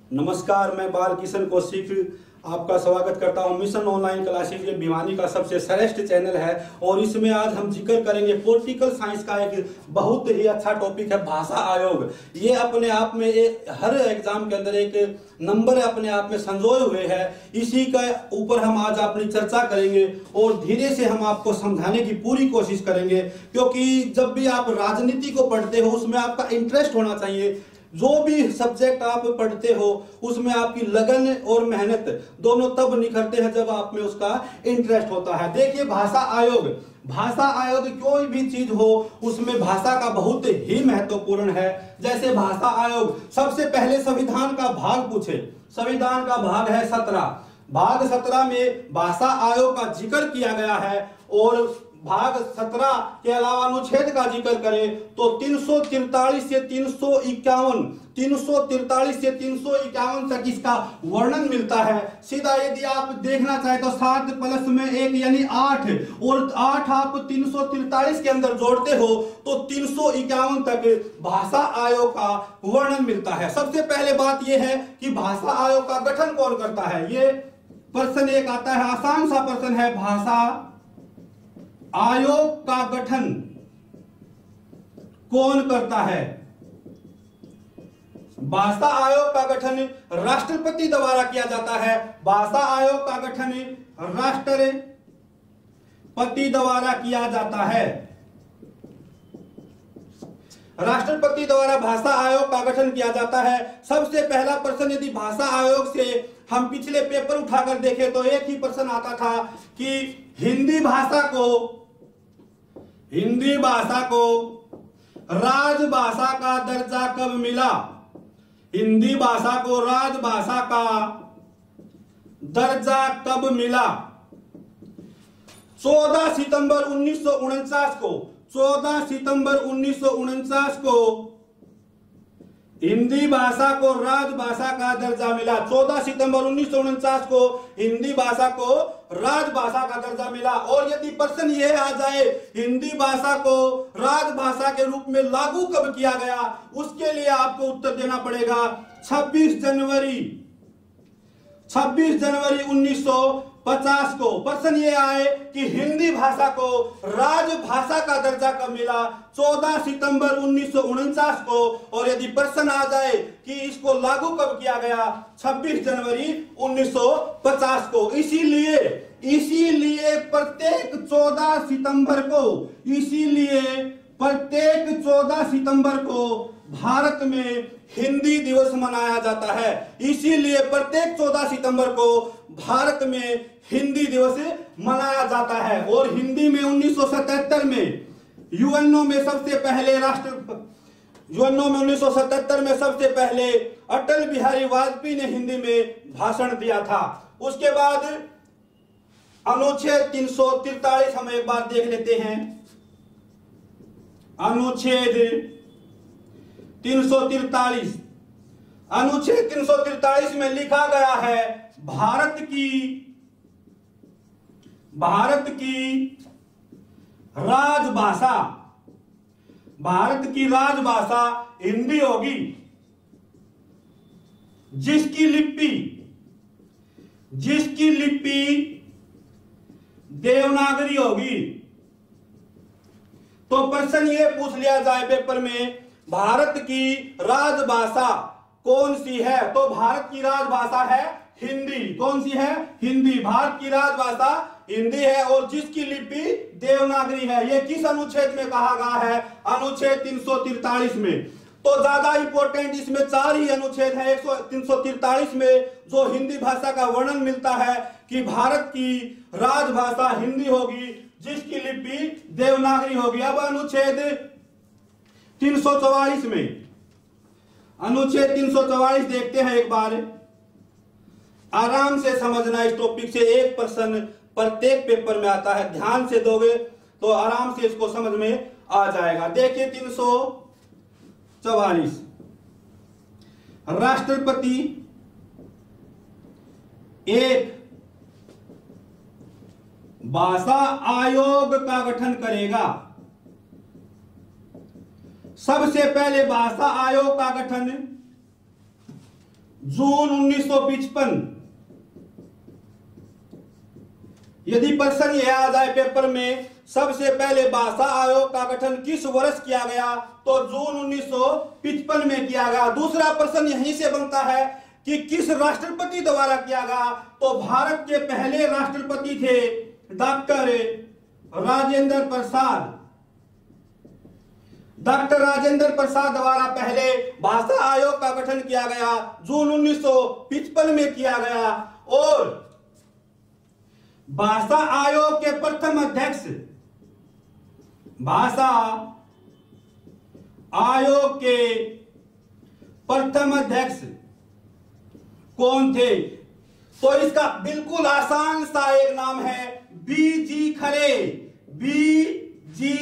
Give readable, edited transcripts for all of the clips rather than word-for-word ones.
नमस्कार, मैं बालकिशन कौशिक आपका स्वागत करता हूं। मिशन ऑनलाइन क्लासेज ये भिवानी का सबसे श्रेष्ठ चैनल है और इसमें आज हम जिक्र करेंगे पॉलिटिकल साइंस का एक बहुत ही अच्छा टॉपिक है भाषा आयोग। ये अपने आप में हर एग्जाम के अंदर एक नंबर अपने आप में संजोए हुए है। इसी के ऊपर हम आज अपनी चर्चा करेंगे और धीरे से हम आपको समझाने की पूरी कोशिश करेंगे, क्योंकि जब भी आप राजनीति को पढ़ते हो उसमें आपका इंटरेस्ट होना चाहिए। जो भी सब्जेक्ट आप पढ़ते हो उसमें आपकी लगन और मेहनत दोनों तब निखरते हैं जब आप में उसका इंटरेस्ट होता है। देखिए, भाषा आयोग कोई भी चीज हो उसमें भाषा का बहुत ही महत्वपूर्ण है। जैसे भाषा आयोग सबसे पहले संविधान का भाग पूछे, संविधान का भाग है 17, भाग 17 में भाषा आयोग का जिक्र किया गया है। और भाग 17 के अलावा अनुच्छेद का जिक्र करें तो 343 से 351 तक इसका वर्णन मिलता है। सीधा यदि आप देखना चाहे तो 7 प्लस में 1 यानी 8 और 8 आप 343 के अंदर जोड़ते हो तो 351 तक भाषा आयोग का वर्णन मिलता है। सबसे पहले बात यह है कि भाषा आयोग का गठन कौन करता है। ये प्रश्न एक आता है, आसान सा प्रश्न है, भाषा आयोग का गठन कौन करता है। भाषा आयोग का गठन राष्ट्रपति द्वारा किया जाता है। भाषा आयोग का गठन राष्ट्रपति द्वारा किया जाता है। राष्ट्रपति द्वारा भाषा आयोग का गठन किया जाता है। सबसे पहला प्रश्न यदि भाषा आयोग से हम पिछले पेपर उठाकर देखें तो एक ही प्रश्न आता था कि हिंदी भाषा को राजभाषा का दर्जा कब मिला। हिंदी भाषा को राजभाषा का दर्जा कब मिला। 14 सितंबर 1949 को हिंदी भाषा को राजभाषा का दर्जा मिला। 14 सितंबर 1949 को हिंदी भाषा को राजभाषा का दर्जा मिला। और यदि प्रश्न यह आ जाए हिंदी भाषा को राजभाषा के रूप में लागू कब किया गया, उसके लिए आपको उत्तर देना पड़ेगा 26 जनवरी 1950 को। प्रश्न ये आए कि हिंदी भाषा को राजभाषा का दर्जा कब मिला, 14 सितंबर 1949 को। और यदि प्रश्न आ जाए कि इसको लागू कब किया गया, 26 जनवरी 1950 को। इसीलिए प्रत्येक 14 सितंबर को भारत में हिंदी दिवस मनाया जाता है। इसीलिए प्रत्येक 14 सितंबर को भारत में हिंदी दिवस मनाया जाता है। और हिंदी में 1977 में यूएनओ में सबसे पहले अटल बिहारी वाजपेयी ने हिंदी में भाषण दिया था। उसके बाद अनुच्छेद 343 हम एक बार देख लेते हैं। अनुच्छेद 343 में लिखा गया है भारत की राजभाषा हिंदी होगी, जिसकी लिपि देवनागरी होगी। तो प्रश्न ये पूछ लिया जाए पेपर में, भारत की राजभाषा कौन सी है, तो भारत की राजभाषा है हिंदी। कौन सी है? हिंदी। भारत की राजभाषा हिंदी है और जिसकी लिपि देवनागरी है। यह किस अनुच्छेद में कहा गया है? अनुच्छेद 343 में। तो ज्यादा इंपॉर्टेंट इसमें 4 ही अनुच्छेद है। 343 में जो हिंदी भाषा का वर्णन मिलता है कि भारत की राजभाषा हिंदी होगी, जिसकी लिपि देवनागरी होगी। अब अनुच्छेद 344 में, अनुच्छेद 344 देखते हैं एक बार। आराम से समझना, इस टॉपिक से एक प्रश्न प्रत्येक पेपर में आता है। ध्यान से दोगे तो आराम से इसको समझ में आ जाएगा। देखिए 344, राष्ट्रपति एक भाषा आयोग का गठन करेगा। सबसे पहले भाषा आयोग का गठन जून 1955। यदि प्रश्न यह आ जाए पेपर में सबसे पहले भाषा आयोग का गठन किस वर्ष किया गया, तो जून 1955 में किया गया। दूसरा प्रश्न यहीं से बनता है कि किस राष्ट्रपति द्वारा किया गया, तो भारत के पहले राष्ट्रपति थे डॉक्टर राजेंद्र प्रसाद। डॉक्टर राजेंद्र प्रसाद द्वारा पहले भाषा आयोग का गठन किया गया, जून 1955 में किया गया। और भाषा आयोग के प्रथम अध्यक्ष, भाषा आयोग के प्रथम अध्यक्ष कौन थे, तो इसका बिल्कुल आसान सा एक नाम है बीजी खरे। बीजी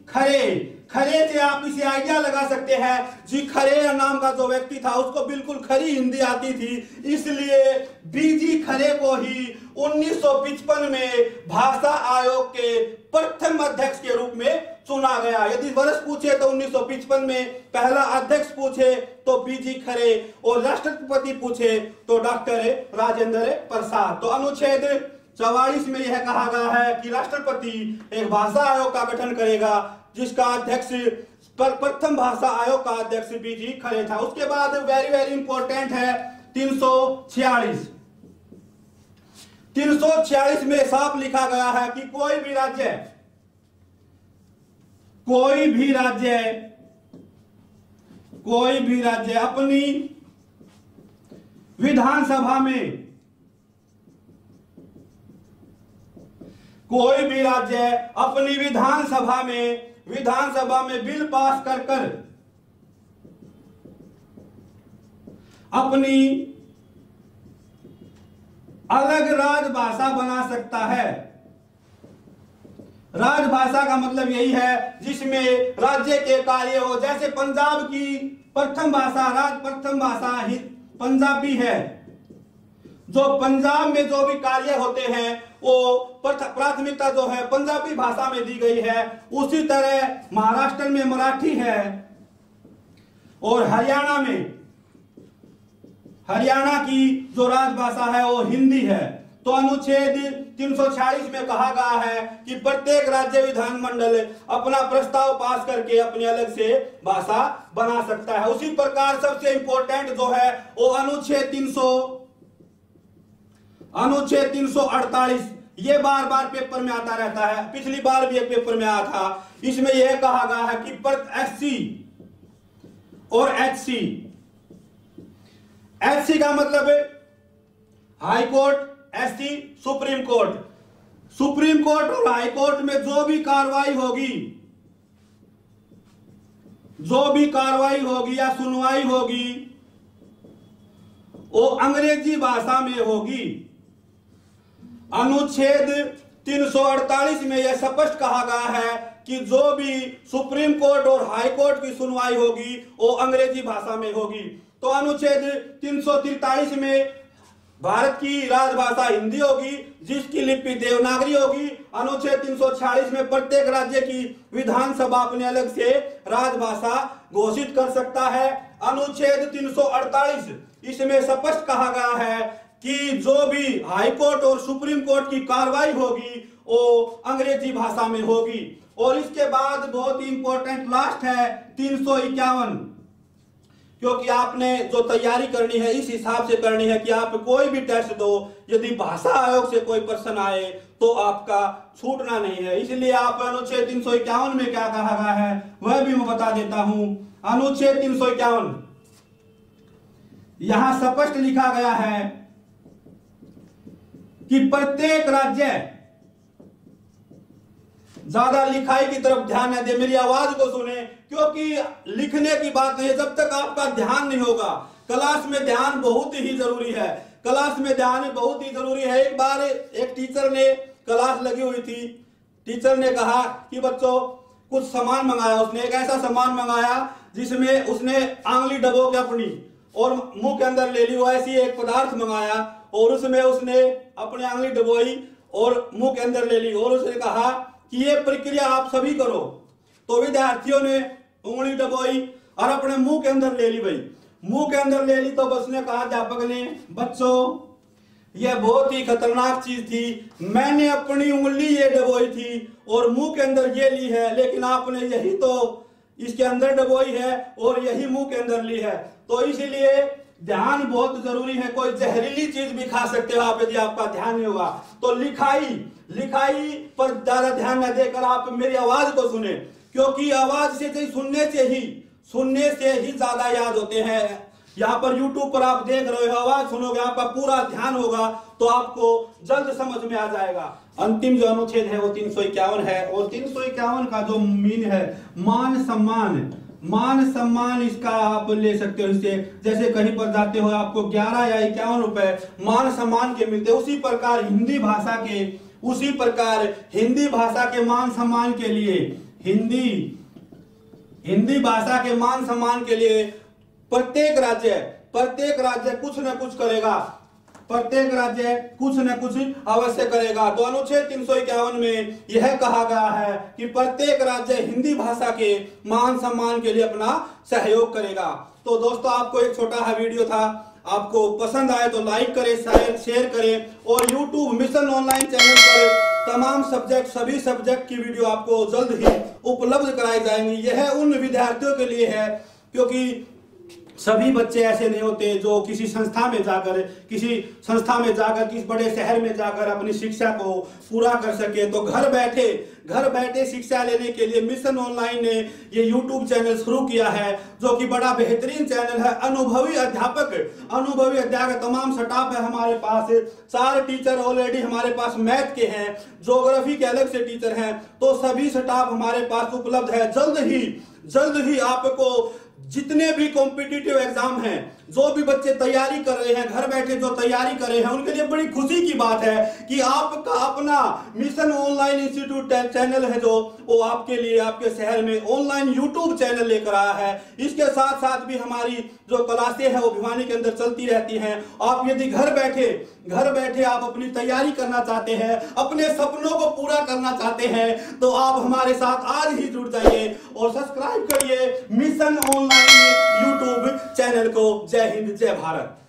खरे। खरे से आप इसे आइडिया लगा सकते हैं जी, खरे नाम का जो व्यक्ति था उसको बिल्कुल खरी हिंदी आती थी, इसलिए बीजी खरे को ही 1955 में भाषा आयोग के प्रथम अध्यक्ष के रूप में चुना गया। यदि वर्ष पूछे तो 1955 में, पहला अध्यक्ष पूछे तो बीजी खरे और राष्ट्रपति पूछे तो डॉक्टर राजेंद्र प्रसाद। तो अनुच्छेद 44 में यह कहा गया है कि राष्ट्रपति एक भाषा आयोग का गठन करेगा जिसका अध्यक्ष, प्रथम भाषा आयोग का अध्यक्ष बीजी खरे था। उसके बाद वेरी वेरी इंपॉर्टेंट है 346। 346 में साफ लिखा गया है कि कोई भी राज्य अपनी विधानसभा में, कोई भी राज्य अपनी विधानसभा में बिल पास कर अपनी अलग राजभाषा बना सकता है। राजभाषा का मतलब यही है जिसमें राज्य के कार्य हो, जैसे पंजाब की प्रथम भाषा ही पंजाबी है। जो पंजाब में जो भी कार्य होते हैं वो प्राथमिकता जो है पंजाबी भाषा में दी गई है। उसी तरह महाराष्ट्र में मराठी है और हरियाणा की जो राजभाषा है वो हिंदी है। तो अनुच्छेद 346 में कहा गया है कि प्रत्येक राज्य विधानमंडल अपना प्रस्ताव पास करके अपनी अलग से भाषा बना सकता है। उसी प्रकार सबसे इंपॉर्टेंट जो है वो अनुच्छेद 348, ये बार बार पेपर में आता रहता है, पिछली बार भी एक पेपर में आया था। इसमें यह कहा गया है कि एससी और एचसी का मतलब high court, SC supreme court. Supreme court और हाई कोर्ट में जो भी कार्रवाई होगी या सुनवाई होगी वो अंग्रेजी भाषा में होगी। अनुच्छेद 348 में यह स्पष्ट कहा गया है कि जो भी सुप्रीम कोर्ट और हाई कोर्ट की सुनवाई होगी वो अंग्रेजी भाषा में होगी। तो अनुच्छेद 343 में भारत की राजभाषा हिंदी होगी जिसकी लिपि देवनागरी होगी। अनुच्छेद 346 में प्रत्येक राज्य की विधानसभा अपने अलग से राजभाषा घोषित कर सकता है। अनुच्छेद 348 इसमें स्पष्ट कहा गया है कि जो भी हाई कोर्ट और सुप्रीम कोर्ट की कार्रवाई होगी वो अंग्रेजी भाषा में होगी। और इसके बाद बहुत ही इंपॉर्टेंट लास्ट है 351, क्योंकि आपने जो तैयारी करनी है इस हिसाब से करनी है कि आप कोई भी टेस्ट दो, यदि भाषा आयोग से कोई प्रश्न आए तो आपका छूटना नहीं है। इसलिए आप अनुच्छेद 351 में क्या कहा गया है वह भी मैं बता देता हूं। अनुच्छेद 351 यहां स्पष्ट लिखा गया है कि प्रत्येक राज्य, ज्यादा लिखाई की तरफ ध्यान न दे, मेरी आवाज को सुने, क्योंकि लिखने की बात नहीं है जब तक आपका ध्यान नहीं होगा। क्लास में ध्यान बहुत ही जरूरी है, क्लास में ध्यान बहुत ही जरूरी है। एक बार एक टीचर ने, क्लास लगी हुई थी, टीचर ने कहा कि बच्चों कुछ सामान मंगाया। उसने एक ऐसा सामान मंगाया जिसमें उसने आंगली डबो के अपनी और मुंह के अंदर ले ली। वो ऐसी एक पदार्थ मंगाया और उसमें उसने अपनी आंगली डबोई और मुंह के अंदर ले ली और उसने कहा कि ये प्रक्रिया आप सभी करो। तो विद्यार्थियों ने उंगली डबोई और अपने मुंह के अंदर ले ली। भाई मुंह के अंदर ले ली तो उसने कहा अध्यापक ने, बच्चों यह बहुत ही खतरनाक चीज थी, मैंने अपनी उंगली ये डबोई थी और मुंह के अंदर ये ली है, लेकिन आपने यही तो इसके अंदर डबोई है और यही मुंह के अंदर ली है। तो इसीलिए ध्यान बहुत जरूरी है। कोई जहरीली चीज भी खा सकते हो आप यदि आपका ध्यान नहीं होगा। तो लिखाई पर ज्यादा ध्यान न देकर आप मेरी आवाज को सुने, क्योंकि आवाज से सुनने से ही ज्यादा याद होते हैं। यहाँ पर YouTube पर आप देख रहे हो, आवाज सुनोगे, आपका पूरा ध्यान होगा तो आपको जल्द समझ में आ जाएगा। अंतिम जो अनुच्छेद है वो 351 है, और 351 का जो मीन है मान सम्मान इसका आप ले सकते हो। इससे जैसे कहीं पर जाते हो आपको 11 या 51 रुपए मान सम्मान के मिलते हैं, उसी प्रकार हिंदी भाषा के मान सम्मान के लिए, हिंदी भाषा के मान सम्मान के लिए प्रत्येक राज्य कुछ न कुछ करेगा, प्रत्येक राज्य कुछ न कुछ अवश्य करेगा। तो अनुच्छेद 351 में यह कहा गया है कि प्रत्येक राज्य हिंदी भाषा के मान सम्मान के लिए अपना सहयोग करेगा। तो दोस्तों आपको एक छोटा सा वीडियो था, आपको पसंद आए तो लाइक करें, शेयर करें, और YouTube मिशन ऑनलाइन चैनल पर तमाम सभी सब्जेक्ट की वीडियो आपको जल्द ही उपलब्ध कराई जाएंगी। यह उन विद्यार्थियों के लिए है, क्योंकि सभी बच्चे ऐसे नहीं होते जो किसी संस्था में जाकर किसी बड़े शहर में जाकर अपनी शिक्षा को पूरा कर सके। तो घर बैठे शिक्षा लेने के लिए मिशन ऑनलाइन ने ये YouTube चैनल शुरू किया है, जो कि बड़ा बेहतरीन चैनल है। अनुभवी अध्यापक तमाम स्टाफ है हमारे पास। 4 टीचर ऑलरेडी हमारे पास मैथ के हैं, ज्योग्राफी के अलग से टीचर हैं, तो सभी स्टाफ हमारे पास उपलब्ध है। जल्द ही आपको जितने भी कॉम्पिटिटिव एग्जाम हैं, जो भी बच्चे तैयारी कर रहे हैं, घर बैठे जो तैयारी कर रहे हैं, उनके लिए बड़ी खुशी की बात है कि आपका अपना मिशन ऑनलाइन इंस्टीट्यूट चैनल है, जो वो आपके लिए आपके शहर में ऑनलाइन YouTube चैनल लेकर आया है। इसके साथ साथ भी हमारी जो क्लासें हैं वो भिवानी के अंदर चलती रहती हैं। आप यदि घर बैठे आप अपनी तैयारी करना चाहते हैं, अपने सपनों को पूरा करना चाहते हैं, तो आप हमारे साथ आज ही जुड़ जाइए और सब्सक्राइब करिए मिशन ऑनलाइन YouTube चैनल को। जय हिंद, जय भारत।